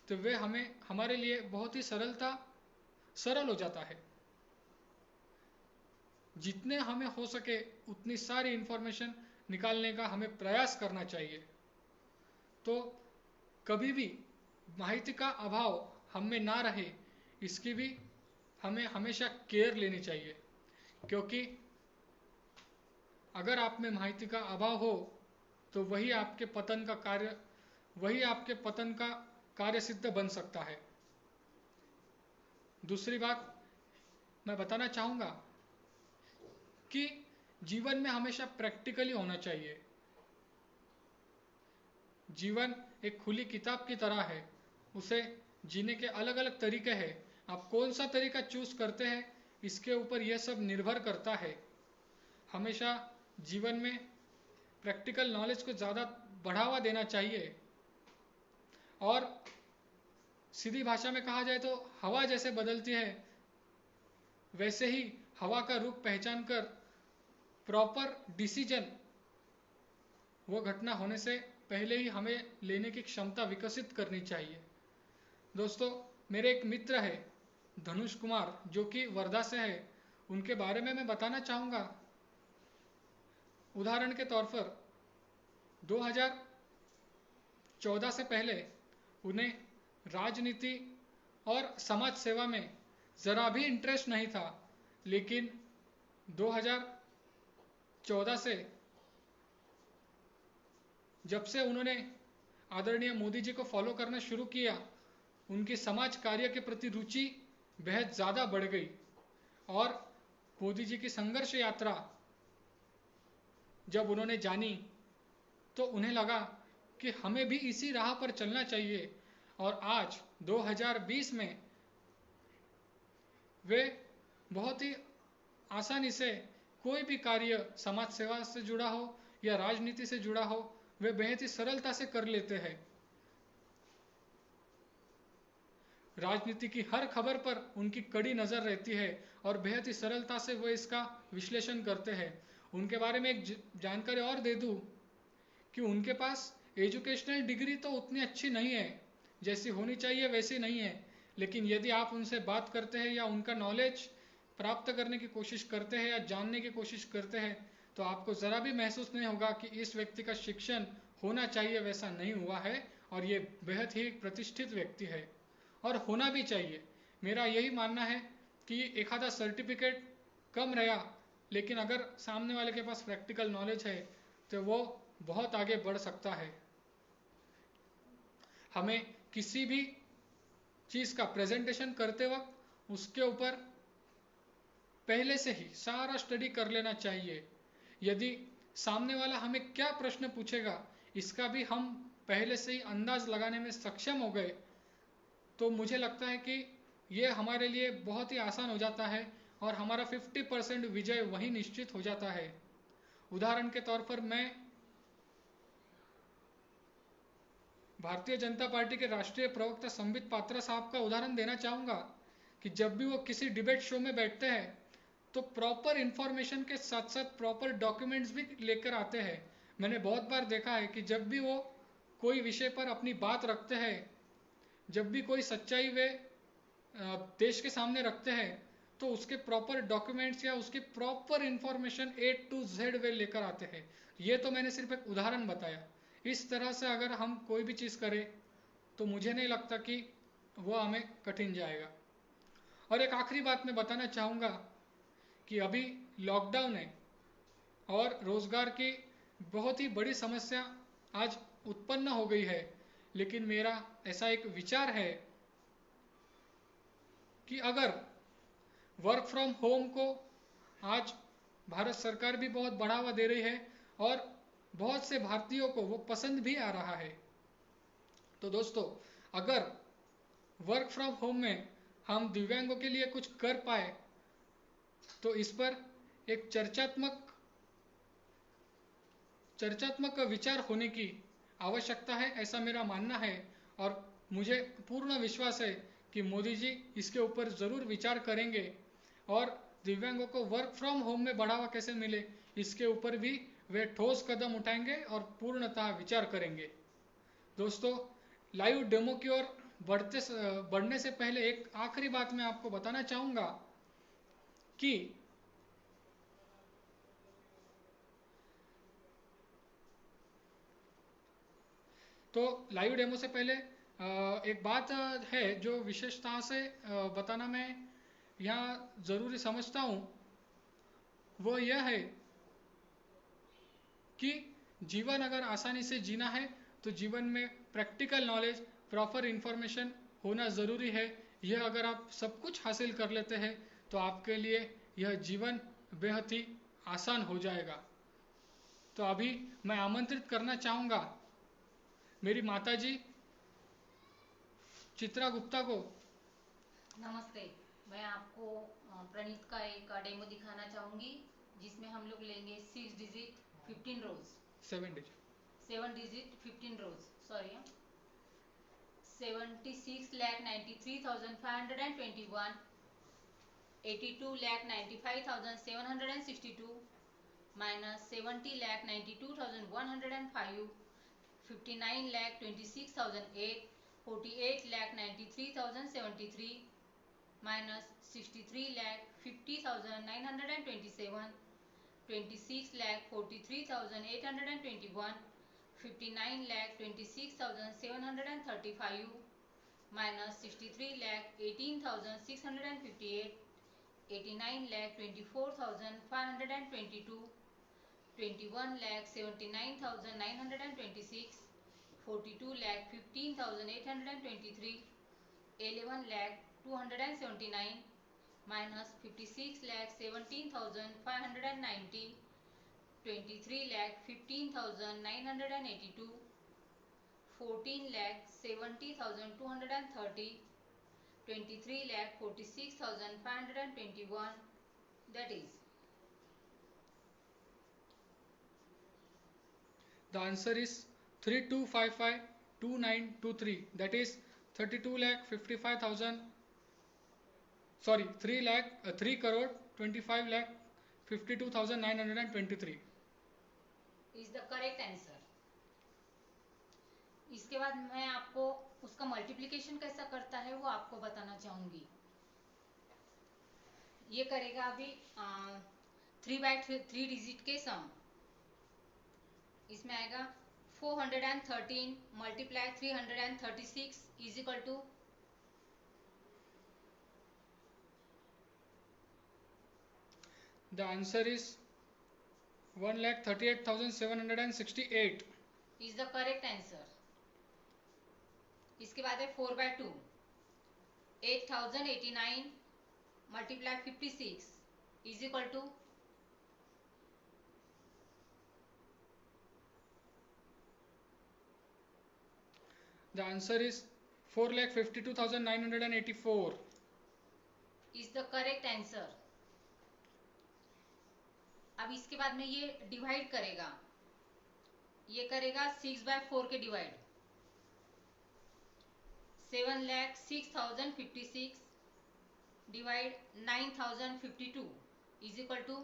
तो वे हमारे लिए बहुत ही सरल हो जाता है। जितने हमें हो सके उतनी सारी इन्फॉर्मेशन निकालने का हमें प्रयास करना चाहिए। तो कभी भी माहिती का अभाव हम में ना रहे, इसकी भी हमें हमेशा केयर लेनी चाहिए, क्योंकि अगर आप में माहिती का अभाव हो तो वही आपके पतन का कार्य सिद्ध बन सकता है। दूसरी बात मैं बताना चाहूँगा कि जीवन में हमेशा प्रैक्टिकली होना चाहिए। जीवन एक खुली किताब की तरह है, उसे जीने के अलग अलग तरीके हैं। आप कौन सा तरीका चूज करते हैं इसके ऊपर यह सब निर्भर करता है। हमेशा जीवन में प्रैक्टिकल नॉलेज को ज़्यादा बढ़ावा देना चाहिए। और सीधी भाषा में कहा जाए तो हवा जैसे बदलती है, वैसे ही हवा का रुख पहचान कर प्रॉपर डिसीजन वो घटना होने से पहले ही हमें लेने की क्षमता विकसित करनी चाहिए। दोस्तों, मेरे एक मित्र है धनुष कुमार, जो कि वर्धा से है। उनके बारे में मैं बताना चाहूँगा। उदाहरण के तौर पर 2014 से पहले उन्हें राजनीति और समाज सेवा में ज़रा भी इंटरेस्ट नहीं था, लेकिन 2014 से जब से उन्होंने आदरणीय मोदी जी को फॉलो करना शुरू किया, उनकी समाज कार्य के प्रति रुचि बेहद ज़्यादा बढ़ गई। और मोदी जी की संघर्ष यात्रा जब उन्होंने जानी तो उन्हें लगा कि हमें भी इसी राह पर चलना चाहिए। और आज 2020 में वे बहुत ही आसानी से कोई भी कार्य समाज सेवा से जुड़ा हो या राजनीति से जुड़ा हो, वे बेहद ही सरलता से कर लेते हैं। राजनीति की हर खबर पर उनकी कड़ी नज़र रहती है और बेहद ही सरलता से वो इसका विश्लेषण करते हैं। उनके बारे में एक जानकारी और दे दूं कि उनके पास एजुकेशनल डिग्री तो उतनी अच्छी नहीं है, जैसी होनी चाहिए वैसी नहीं है, लेकिन यदि आप उनसे बात करते हैं या उनका नॉलेज प्राप्त करने की कोशिश करते हैं या जानने की कोशिश करते हैं, तो आपको ज़रा भी महसूस नहीं होगा कि इस व्यक्ति का शिक्षण होना चाहिए वैसा नहीं हुआ है और ये बेहद ही प्रतिष्ठित व्यक्ति है और होना भी चाहिए। मेरा यही मानना है कि एक आधा सर्टिफिकेट कम रहा, लेकिन अगर सामने वाले के पास प्रैक्टिकल नॉलेज है तो वो बहुत आगे बढ़ सकता है। हमें किसी भी चीज़ का प्रेजेंटेशन करते वक्त उसके ऊपर पहले से ही सारा स्टडी कर लेना चाहिए। यदि सामने वाला हमें क्या प्रश्न पूछेगा इसका भी हम पहले से ही अंदाज लगाने में सक्षम हो गए, तो मुझे लगता है कि ये हमारे लिए बहुत ही आसान हो जाता है और हमारा 50% विजय वही निश्चित हो जाता है। उदाहरण के तौर पर मैं भारतीय जनता पार्टी के राष्ट्रीय प्रवक्ता संबित पात्रा साहब का उदाहरण देना चाहूँगा कि जब भी वो किसी डिबेट शो में बैठते हैं तो प्रॉपर इंफॉर्मेशन के साथ साथ प्रॉपर डॉक्यूमेंट्स भी लेकर आते हैं। मैंने बहुत बार देखा है कि जब भी वो कोई विषय पर अपनी बात रखते हैं, जब भी कोई सच्चाई वे देश के सामने रखते हैं, तो उसके प्रॉपर डॉक्यूमेंट्स या उसकी proper information A to Z वे लेकर आते हैं। ये तो मैंने सिर्फ एक उदाहरण बताया। इस तरह से अगर हम कोई भी चीज़ करें तो मुझे नहीं लगता कि वो हमें कठिन जाएगा। और एक आखिरी बात मैं बताना चाहूँगा कि अभी लॉकडाउन है और रोज़गार की बहुत ही बड़ी समस्या आज उत्पन्न हो गई है, लेकिन मेरा ऐसा एक विचार है कि अगर वर्क फ्रॉम होम को आज भारत सरकार भी बहुत बढ़ावा दे रही है और बहुत से भारतीयों को वो पसंद भी आ रहा है, तो दोस्तों अगर वर्क फ्रॉम होम में हम दिव्यांगों के लिए कुछ कर पाए तो इस पर एक चर्चात्मक विचार होने की आवश्यकता है, ऐसा मेरा मानना है। और मुझे पूर्ण विश्वास है कि मोदी जी इसके ऊपर ज़रूर विचार करेंगे और दिव्यांगों को वर्क फ्रॉम होम में बढ़ावा कैसे मिले इसके ऊपर भी वे ठोस कदम उठाएंगे और पूर्णतः विचार करेंगे। दोस्तों, लाइव डेमो की ओर बढ़ने से पहले एक आखिरी बात मैं आपको बताना चाहूँगा कि तो लाइव डेमो से पहले एक बात है जो विशेषता से बताना मैं यहाँ ज़रूरी समझता हूँ, वो यह है कि जीवन अगर आसानी से जीना है तो जीवन में प्रैक्टिकल नॉलेज, प्रॉपर इंफॉर्मेशन होना ज़रूरी है। यह अगर आप सब कुछ हासिल कर लेते हैं तो आपके लिए यह जीवन बेहद ही आसान हो जाएगा। तो अभी मैं आमंत्रित करना चाहूँगा मेरी माताजी चित्रा गुप्ता को नमस्ते। मैं आपको प्रणीत का एक डेमो दिखाना चाहूँगी जिसमें हम लोग लेंगे 6 digit 15 rose 7 digit 7 digit 15 rose sorry 76,93,521 82,95,762 minus 70,92,105 59,26,008 48,93,073 minus 63 lakh 50,927 26 lakh 43,821 59 lakh 26,735 minus 63 lakh 18,658 89 lakh 24,522 21 lakh 79,926 42 lakh 15,823 11 lakh 279 minus 56 lakh 17,590 23 lakh 15,982 14 lakh 70,230 23 lakh 46,521 that is. The answer is 32552923, that is 32 lakh 55,000, sorry 3 lakh 3 crore 25 lakh 52,923 is the correct answer. इसके बाद मैं आपको उसका multiplication कैसा करता है वो आपको बताना चाहूंगी. ये करेगा अभी 3/3 डिजिट के सम. इसमें आएगा 413 multiply 336 is equal to The answer is 1,38,768 is the correct answer. इसके बाद है 4/2 8,089 multiply 56 is equal to The answer is 4,52,984 is the correct answer. अब इसके बाद में ये डिवाइड करेगा. ये करेगा 6/4 के divide 7,06,056 divide 9,052 is equal to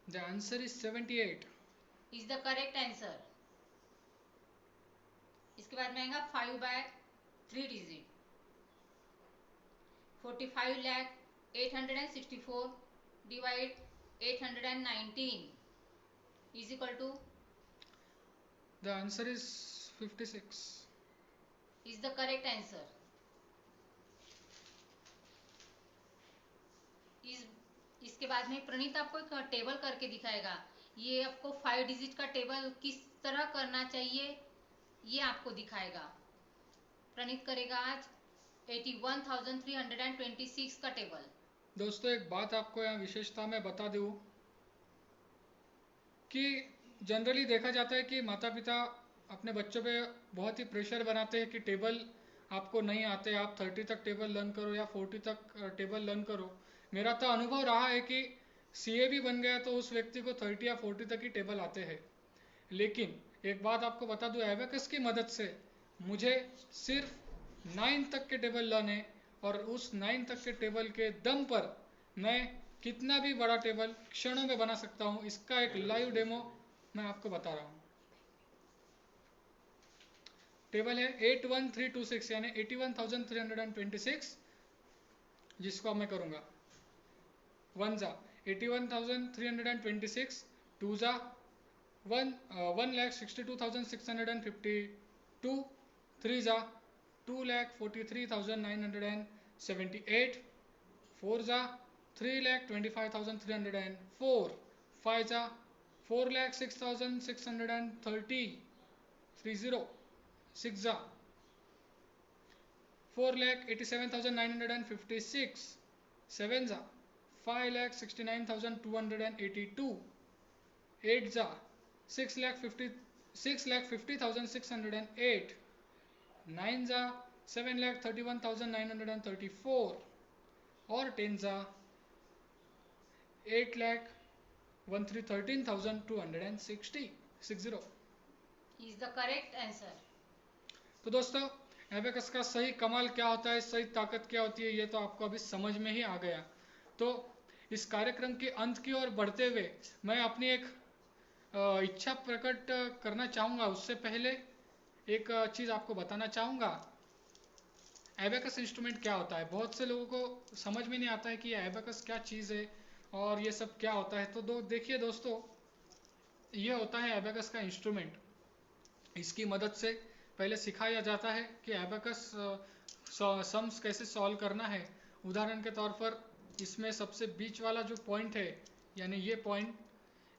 The answer is 78 is the correct answer. इसके बाद में आएगा 5/3 digit 45 lakh 864 divide 819 is equal to The answer is 56 is the correct answer. इसके बाद में प्रणीत आपको एक टेबल करके दिखाएगा. ये आपको 5 डिजिट का टेबल किस तरह करना चाहिए ये आपको दिखाएगा. प्रणीत करेगा आज 81,326 का टेबल. दोस्तों एक बात आपको यहाँ विशेषता में बता दूँ कि जनरली देखा जाता है कि माता पिता अपने बच्चों पे बहुत ही प्रेशर बनाते हैं कि टेबल आपको नहीं आते, आप 30 तक टेबल लर्न करो या 40 तक टेबल लर्न करो. मेरा तो अनुभव रहा है कि सीए भी बन गया तो उस व्यक्ति को 30 या 40 तक ही टेबल आते हैं. लेकिन एक बात आपको बता दूं, एबेकस की मदद से मुझे सिर्फ 9 तक के टेबल लर्न है और उस 9 तक के टेबल के दम पर मैं कितना भी बड़ा टेबल क्षणों में बना सकता हूं. इसका एक लाइव डेमो मैं आपको बता रहा हूं. टेबल है 81326 यानी 81,326, जिसको अब मैं करूंगा 1 जा 81,326, 2 जा 1,62,652, 3 जा 2,43,978, 4 जा 3,25,304, 5 जा 4,06,630, 30, 6 जा 4,87,956, 7 जा 5,69,282, 8 जा 6,50,608, 9 जा 7,31,934 और 10 जा 8,13,260. Is the correct answer. तो दोस्तों एबेकस का सही कमाल क्या होता है, सही ताकत क्या होती है, ये तो आपको अभी समझ में ही आ गया। तो इस कार्यक्रम के अंत की ओर बढ़ते हुए मैं अपनी एक इच्छा प्रकट करना चाहूँगा। उससे पहले एक चीज़ आपको बताना चाहूँगा। एबेकस इंस्ट्रूमेंट क्या होता है, बहुत से लोगों को समझ में नहीं आता है कि ये एबेकस क्या चीज़ है और ये सब क्या होता है। तो देखिए दोस्तों, ये होता है एबेकस का इंस्ट्रूमेंट। इसकी मदद से पहले सिखाया जाता है कि एबेकस सम्स कैसे सॉल्व करना है। उदाहरण के तौर पर इसमें सबसे बीच वाला जो पॉइंट है, यानी ये पॉइंट,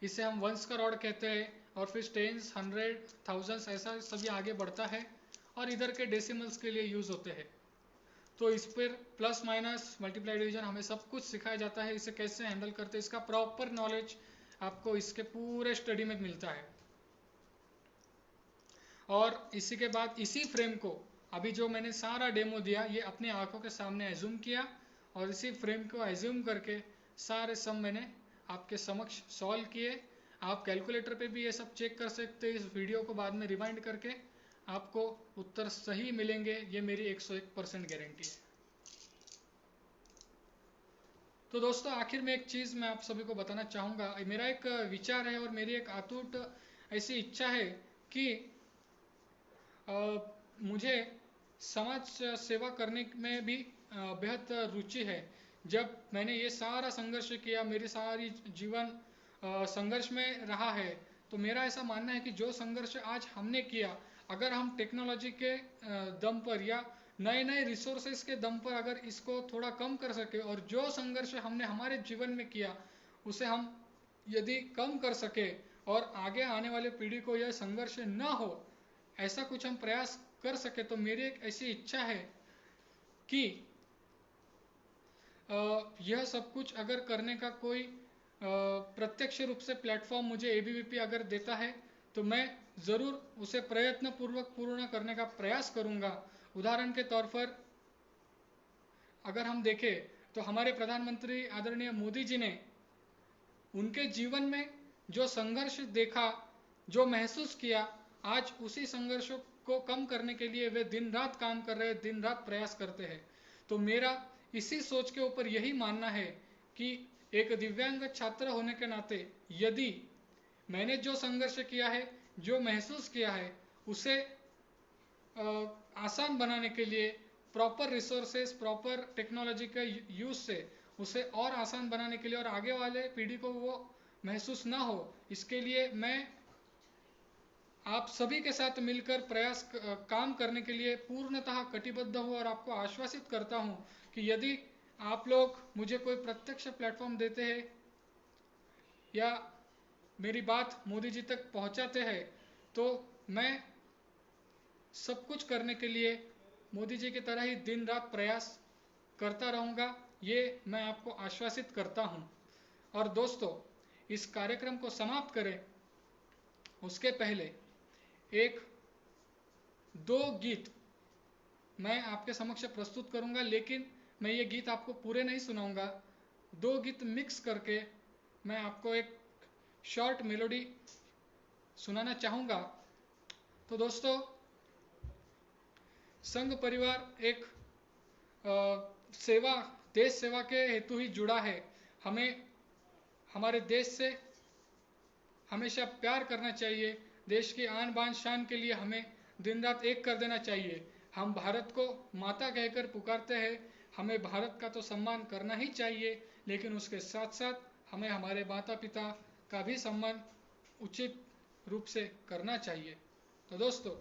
इसे हम वंस का रॉड कहते हैं, और फिर टेंस, हंड्रेड, थाउजेंड्स ऐसा सभी आगे बढ़ता है और इधर के डेसिमल्स के लिए यूज़ होते हैं। तो इस पर प्लस माइनस मल्टीप्लाई डिवीजन हमें सब कुछ सिखाया जाता है। इसे कैसे हैंडल करते हैं इसका प्रॉपर नॉलेज आपको इसके पूरे स्टडी में मिलता है। और इसी के बाद इसी फ्रेम को, अभी जो मैंने सारा डेमो दिया, ये अपनी आंखों के सामने एज्यूम किया और इसी फ्रेम को एज्यूम करके सारे सम मैंने आपके समक्ष सॉल्व किए। आप कैलकुलेटर पे भी ये सब चेक कर सकते हैं। इस वीडियो को बाद में रिवाइंड करके आपको उत्तर सही मिलेंगे, ये मेरी 101% गारंटी है। तो दोस्तों आखिर में एक चीज़ मैं आप सभी को बताना चाहूँगा। मेरा एक विचार है और मेरी एक अटूट ऐसी इच्छा है कि मुझे समाज सेवा करने में भी बेहद रुचि है। जब मैंने ये सारा संघर्ष किया, मेरी सारी जीवन संघर्ष में रहा है, तो मेरा ऐसा मानना है कि जो संघर्ष आज हमने किया, अगर हम टेक्नोलॉजी के दम पर या नए नए रिसोर्सेज के दम पर अगर इसको थोड़ा कम कर सके, और जो संघर्ष हमने हमारे जीवन में किया उसे हम यदि कम कर सके और आगे आने वाले पीढ़ी को यह संघर्ष न हो, ऐसा कुछ हम प्रयास कर सके, तो मेरी एक ऐसी इच्छा है कि यह सब कुछ अगर करने का कोई प्रत्यक्ष रूप से प्लेटफॉर्म मुझे एबीवीपी अगर देता है तो मैं ज़रूर उसे प्रयत्न पूर्वक पूर्ण करने का प्रयास करूंगा। उदाहरण के तौर पर अगर हम देखें तो हमारे प्रधानमंत्री आदरणीय मोदी जी ने उनके जीवन में जो संघर्ष देखा, जो महसूस किया, आज उसी संघर्षों को कम करने के लिए वे दिन रात काम कर रहे हैं, दिन रात प्रयास करते हैं। तो मेरा इसी सोच के ऊपर यही मानना है कि एक दिव्यांग छात्र होने के नाते यदि मैंने जो संघर्ष किया है, जो महसूस किया है, उसे आसान बनाने के लिए प्रॉपर रिसोर्सेस, प्रॉपर टेक्नोलॉजी के यूज से उसे और आसान बनाने के लिए और आगे वाले पीढ़ी को वो महसूस ना हो, इसके लिए मैं आप सभी के साथ मिलकर काम करने के लिए पूर्णतः कटिबद्ध हूँ और आपको आश्वासित करता हूँ कि यदि आप लोग मुझे कोई प्रत्यक्ष प्लेटफॉर्म देते हैं या मेरी बात मोदी जी तक पहुँचाते हैं, तो मैं सब कुछ करने के लिए मोदी जी की तरह ही दिन रात प्रयास करता रहूँगा, ये मैं आपको आश्वासित करता हूँ। और दोस्तों, इस कार्यक्रम को समाप्त करें उसके पहले एक दो गीत मैं आपके समक्ष प्रस्तुत करूंगा, लेकिन मैं ये गीत आपको पूरे नहीं सुनाऊंगा। दो गीत मिक्स करके मैं आपको एक शॉर्ट मेलोडी सुनाना चाहूँगा। तो दोस्तों, संघ परिवार एक देश सेवा के हेतु ही जुड़ा है। हमें हमारे देश से हमेशा प्यार करना चाहिए। देश की आन बान शान के लिए हमें दिन रात एक कर देना चाहिए। हम भारत को माता कहकर पुकारते हैं, हमें भारत का तो सम्मान करना ही चाहिए, लेकिन उसके साथ साथ हमें हमारे माता पिता का भी सम्मान उचित रूप से करना चाहिए। तो दोस्तों,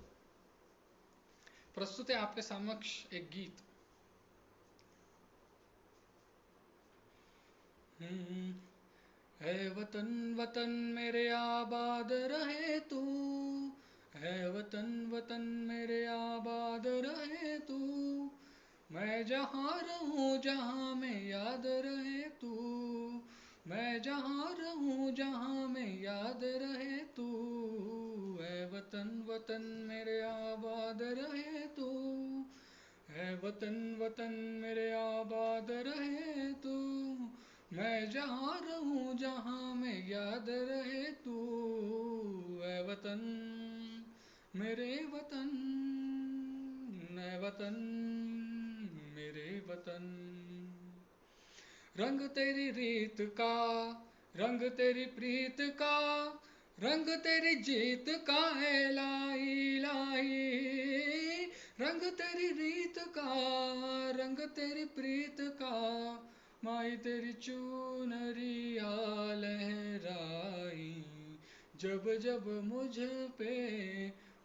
प्रस्तुत है आपके समक्ष एक गीत। है वतन वतन मेरे आबाद रहे तू, है वतन वतन मेरे आबाद रहे तू, मैं जहाँ रहूँ जहाँ में याद रहे तू, मैं जहाँ रहूँ जहाँ में याद रहे तू, है वतन वतन मेरे आबाद रहे तू, है वतन वतन मेरे आबाद रहे तू, मैं जहाँ रहूं जहाँ में याद रहे तू, है वतन मेरे वतन, है वतन मेरे वतन। रंग तेरी रीत का, रंग तेरी प्रीत का, रंग तेरी जीत का है लाई लाई, रंग तेरी रीत का, रंग तेरी प्रीत का, माई तेरी चुनरिया लहराई, जब जब मुझ पे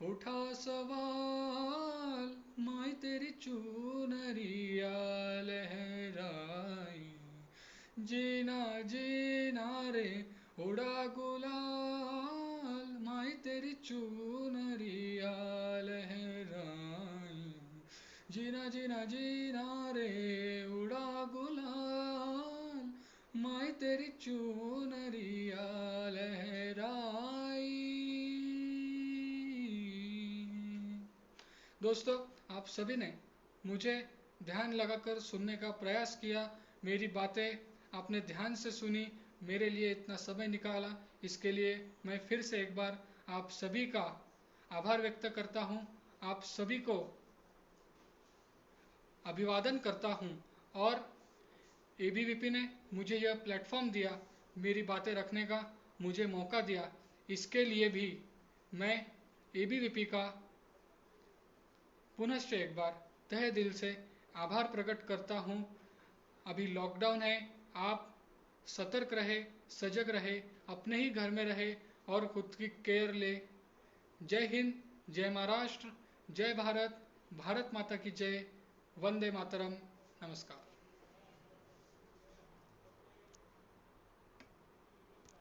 उठा सवाल, माई तेरी चुनरिया लहराई, जीना जीना रे उड़ा गुलाल, माई तेरी चुनरिया लहराई, जीना जीना जीना रे उड़ा गुलाल, माई तेरी चुनरिया लहराई। दोस्तों, आप सभी ने मुझे ध्यान लगाकर सुनने का प्रयास किया, मेरी बातें आपने ध्यान से सुनी, मेरे लिए इतना समय निकाला, इसके लिए मैं फिर से एक बार आप सभी का आभार व्यक्त करता हूँ, आप सभी को अभिवादन करता हूँ। और एबीवीपी ने मुझे यह प्लेटफॉर्म दिया, मेरी बातें रखने का मुझे मौका दिया, इसके लिए भी मैं एबीवीपी का पुनश्च एक बार तहे दिल से आभार प्रकट करता हूँ। अभी लॉकडाउन है, आप सतर्क रहे, सजग रहे, अपने ही घर में रहे और खुद की केयर ले। जय हिंद, जय महाराष्ट्र, जय भारत, भारत माता की जय, वंदे मातरम, नमस्कार।